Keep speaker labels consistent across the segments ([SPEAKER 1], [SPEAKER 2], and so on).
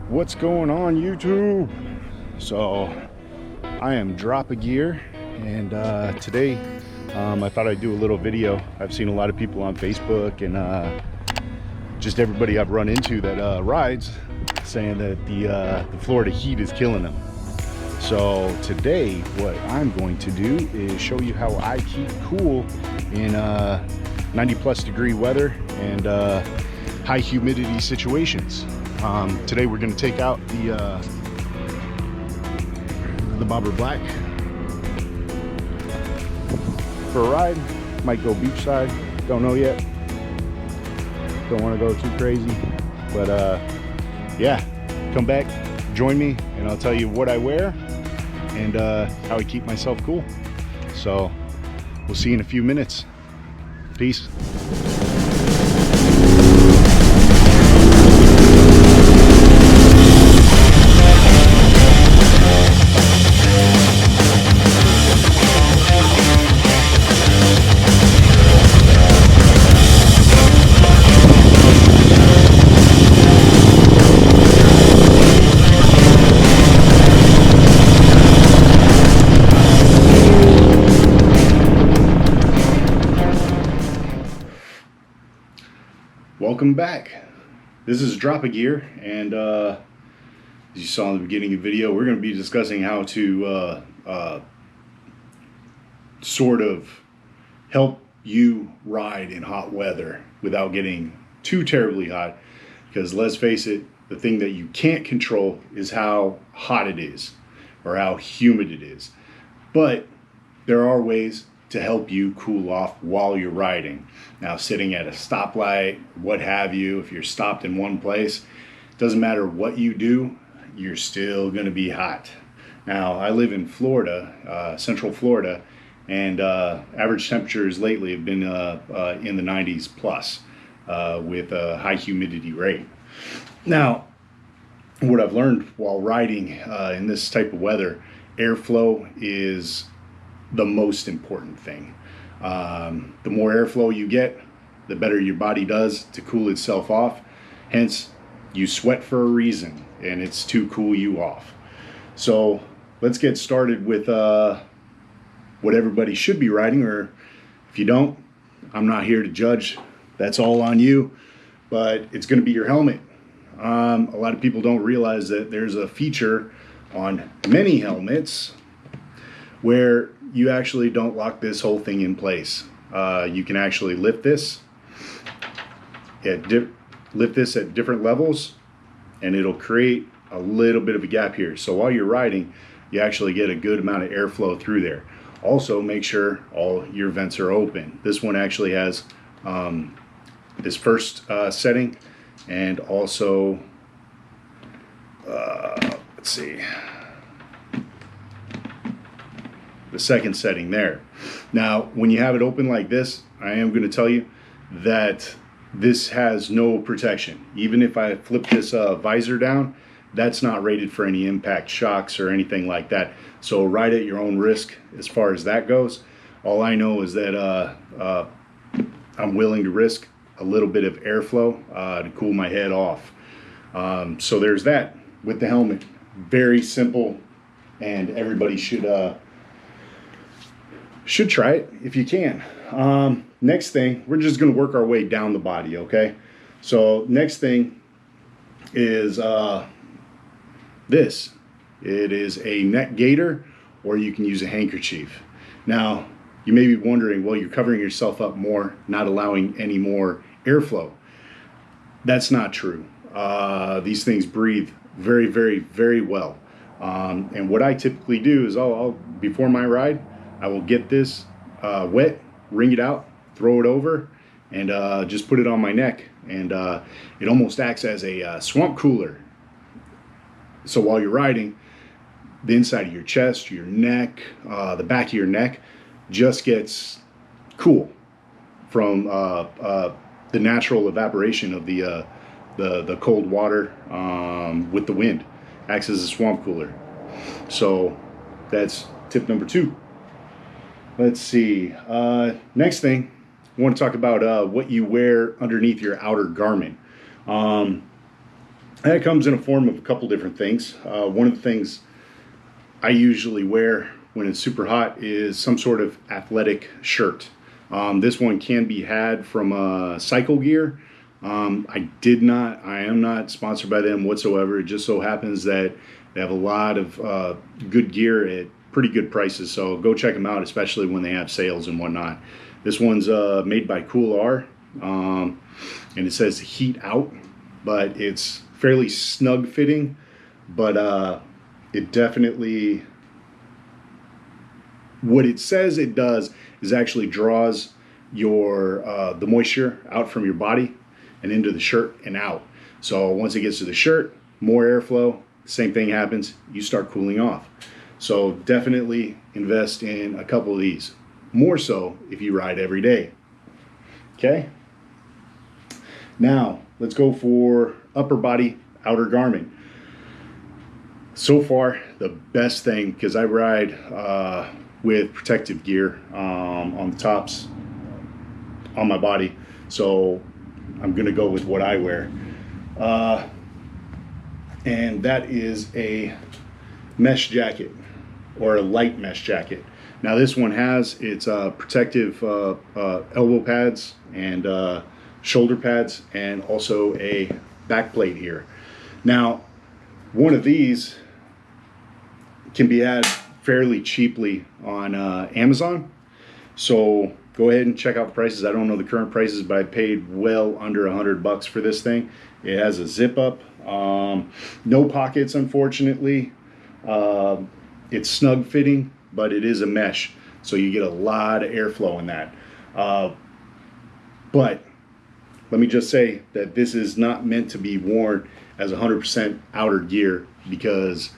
[SPEAKER 1] What's going on, YouTube? So I am Drop a Gear, and today I thought I'd do a little video. I've seen a lot of people on Facebook and just everybody I've run into that rides saying that the Florida heat is killing them. So today what I'm going to do is show you how I keep cool in 90+ degree weather and high humidity situations. Today we're going to take out the Bobber Black for a ride. Might go beachside, don't know yet. Don't want to go too crazy, but yeah, come back, join me, and I'll tell you what I wear and how I keep myself cool. So we'll see you in a few minutes. Peace. Welcome back. This is Drop a Gear, and as you saw in the beginning of the video, we're going to be discussing how to sort of help you ride in hot weather without getting too terribly hot, because let's face it, the thing that you can't control is how hot it is or how humid it is. But there are ways to help you cool off while you're riding. Now, sitting at a stoplight, what have you, if you're stopped in one place, doesn't matter what you do, you're still going to be hot. Now, I live in Florida, Central Florida, and average temperatures lately have been in the 90s plus with a high humidity rate. Now, what I've learned while riding in this type of weather, airflow is the most important thing. The more airflow you get, the better your body does to cool itself off. Hence, you sweat for a reason, and it's to cool you off. So let's get started with what everybody should be riding, or if you don't, I'm not here to judge. That's all on you, but it's going to be your helmet. A lot of people don't realize that there's a feature on many helmets where you actually don't lock this whole thing in place. You can actually lift this at different levels, and it'll create a little bit of a gap here. So while you're riding, you actually get a good amount of airflow through there. Also, make sure all your vents are open. This one actually has this first setting, and also let's see, the second setting there. Now, when you have it open like this, I am going to tell you that this has no protection. Even if I flip this visor down, that's not rated for any impact shocks or anything like that. So ride at your own risk as far as that goes. All I know is that I'm willing to risk a little bit of airflow to cool my head off. So there's that with the helmet. Very simple, and everybody should try it if you can. Next thing, we're just going to work our way down the body, okay? So next thing is this. It is a neck gaiter, or you can use a handkerchief. Now, you may be wondering, well, you're covering yourself up more, not allowing any more airflow. That's not true. These things breathe very, very, very well. And what I typically do is I'll before my ride, I will get this wet, wring it out, throw it over, and just put it on my neck. And it almost acts as a swamp cooler. So while you're riding, the inside of your chest, your neck, the back of your neck just gets cool from the natural evaporation of the cold water with the wind. Acts as a swamp cooler. So that's tip number 2. Let's see. Next thing, I want to talk about what you wear underneath your outer garment. That comes in a form of a couple different things. One of the things I usually wear when it's super hot is some sort of athletic shirt. This one can be had from Cycle Gear. I am not sponsored by them whatsoever. It just so happens that they have a lot of good gear at pretty good prices. So go check them out, especially when they have sales and whatnot. This one's made by Cool R, and it says heat out, but it's fairly snug fitting, but it definitely, what it says it does is actually draws your the moisture out from your body and into the shirt and out. So once it gets to the shirt, more airflow, same thing happens, you start cooling off. So definitely invest in a couple of these, more so if you ride every day. Okay, now let's go for upper body outer garment. So far the best thing, because I ride with protective gear on the tops on my body, so I'm gonna go with what I wear, and that is a mesh jacket, or a light mesh jacket. Now this one has its protective elbow pads and shoulder pads, and also a back plate here. Now one of these can be had fairly cheaply on Amazon, so go ahead and check out the prices. I don't know the current prices, but I paid well under $100 for this thing. It has a zip up, no pockets unfortunately. It's snug fitting, but it is a mesh, so you get a lot of airflow in that. But let me just say that this is not meant to be worn as 100% outer gear, because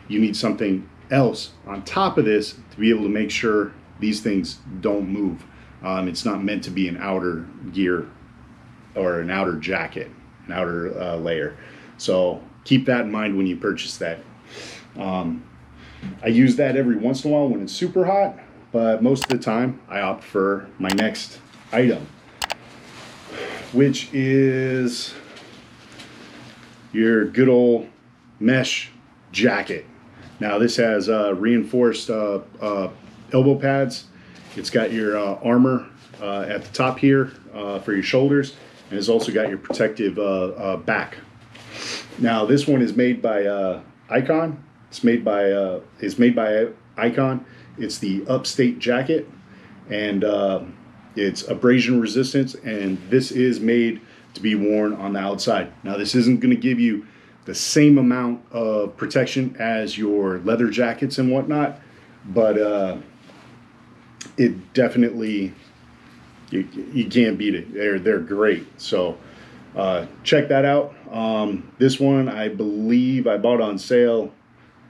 [SPEAKER 1] you need something else on top of this to be able to make sure these things don't move. It's not meant to be an outer gear or an outer jacket, an outer layer. So keep that in mind when you purchase that. I use that every once in a while when it's super hot, but most of the time I opt for my next item, which is your good old mesh jacket. Now this has reinforced elbow pads. It's got your armor at the top here for your shoulders, and it's also got your protective back. Now this one is made by Icon. It's made by Icon. It's the Upstate jacket, and it's abrasion resistant, and this is made to be worn on the outside. Now this isn't going to give you the same amount of protection as your leather jackets and whatnot, but it definitely, you can't beat it. They're great. So check that out. This one I believe I bought on sale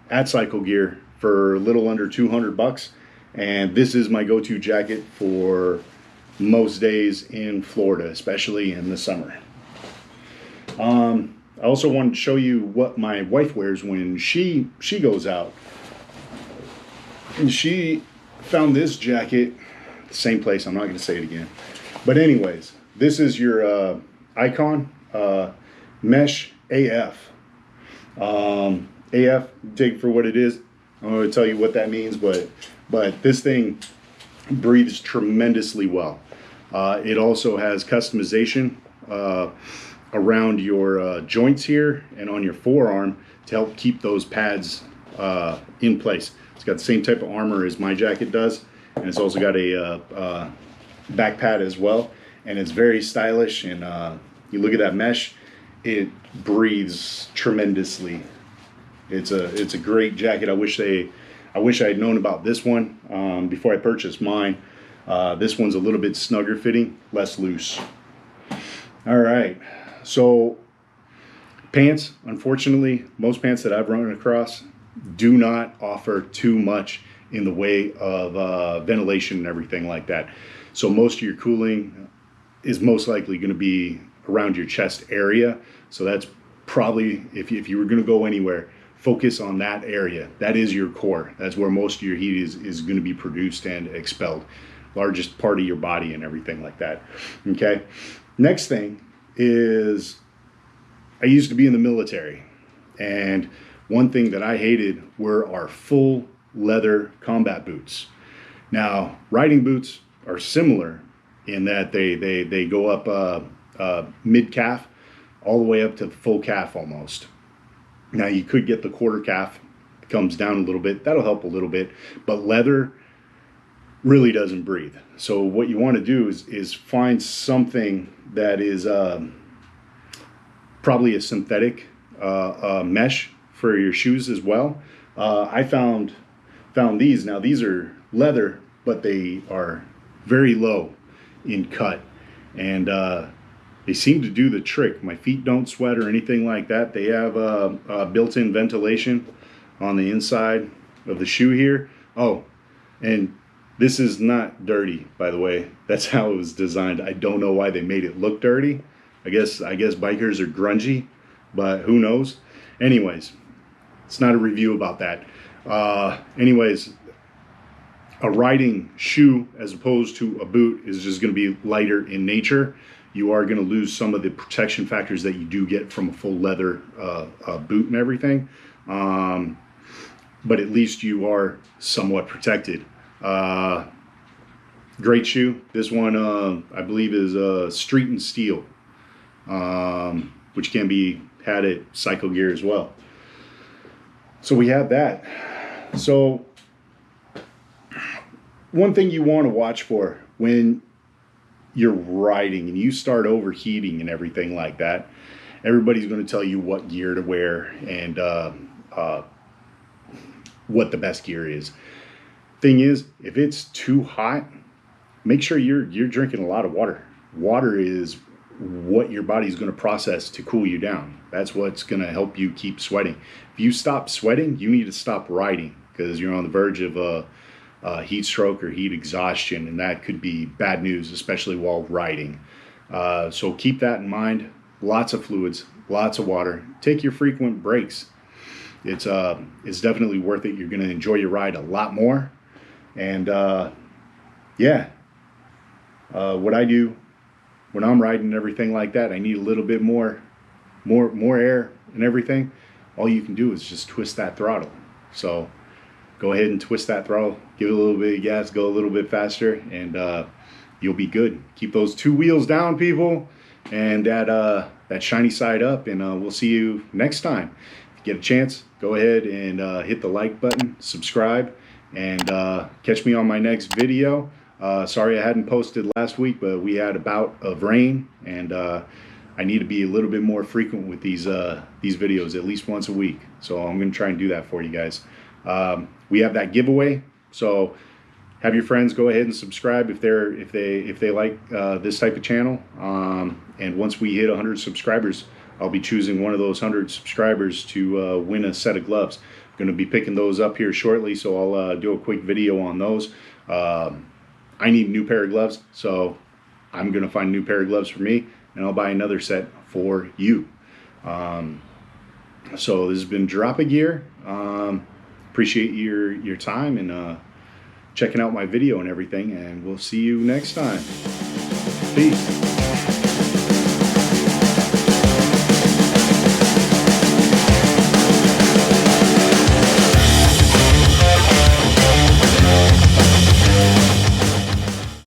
[SPEAKER 1] at Cycle Gear for a little under $200, and this is my go-to jacket for most days in Florida, especially in the summer. I also wanted to show you what my wife wears when she goes out. And she found this jacket, same place, I'm not going to say it again. But anyways, this is your Icon Mesh AF. AF, take for what it is. I'm going to tell you what that means, but this thing breathes tremendously well. It also has customization around your joints here and on your forearm to help keep those pads in place. It's got the same type of armor as my jacket does, and it's also got a back pad as well, and it's very stylish. And you look at that mesh, it breathes tremendously. It's a great jacket. I wish I had known about this one before I purchased mine. This one's a little bit snugger fitting, less loose. All right, so pants, unfortunately, most pants that I've run across do not offer too much in the way of ventilation and everything like that. So most of your cooling is most likely going to be around your chest area. So that's probably, if you were going to go anywhere, focus on that area. That is your core. That's where most of your heat is going to be produced and expelled. Largest part of your body and everything like that. Okay. Next thing is I used to be in the military, and one thing that I hated were our full leather combat boots. Now, riding boots are similar in that they go up mid calf all the way up to the full calf almost. Now, you could get the quarter calf, comes down a little bit. That'll help a little bit, but leather really doesn't breathe. So what you want to do is find something that is probably a synthetic mesh for your shoes as well. I found these. Now, these are leather, but they are very low in cut, and they seem to do the trick. My feet don't sweat or anything like that. They have built-in ventilation on the inside of the shoe here. Oh, and this is not dirty, by the way. That's how it was designed. I don't know why they made it look dirty. I guess bikers are grungy, but who knows? Anyways, it's not a review about that. Anyways, a riding shoe as opposed to a boot is just going to be lighter in nature. You are going to lose some of the protection factors that you do get from a full leather boot and everything. But at least you are somewhat protected. Great shoe. This one, I believe, is Street and Steel, which can be had at Cycle Gear as well. So we have that. So one thing you want to watch for when you're riding and you start overheating and everything like that, everybody's going to tell you what gear to wear and what the best gear is. Thing is, if it's too hot, make sure you're drinking a lot of water. Water is what your body's going to process to cool you down. That's what's going to help you keep sweating. If you stop sweating, you need to stop riding because you're on the verge of heat stroke or heat exhaustion, and that could be bad news, especially while riding. So keep that in mind. Lots of fluids, lots of water. Take your frequent breaks. It's definitely worth it. You're going to enjoy your ride a lot more. And yeah, what I do when I'm riding and everything like that, I need a little bit more air and everything. All you can do is just twist that throttle. So go ahead and twist that throttle, give it a little bit of gas, go a little bit faster, and you'll be good. Keep those two wheels down, people, and that shiny side up, and we'll see you next time. If you get a chance, go ahead and hit the like button, subscribe, and catch me on my next video. Sorry I hadn't posted last week, but we had a bout of rain, and I need to be a little bit more frequent with these videos, at least once a week. So I'm going to try and do that for you guys. We have that giveaway, so have your friends go ahead and subscribe if they like this type of channel. And once we hit 100 subscribers, I'll be choosing one of those 100 subscribers to win a set of gloves. I'm going to be picking those up here shortly, so I'll do a quick video on those. I need a new pair of gloves, so I'm going to find a new pair of gloves for me, and I'll buy another set for you. So this has been Drop a Gear. Appreciate your time and checking out my video and everything, and we'll see you next time. Peace.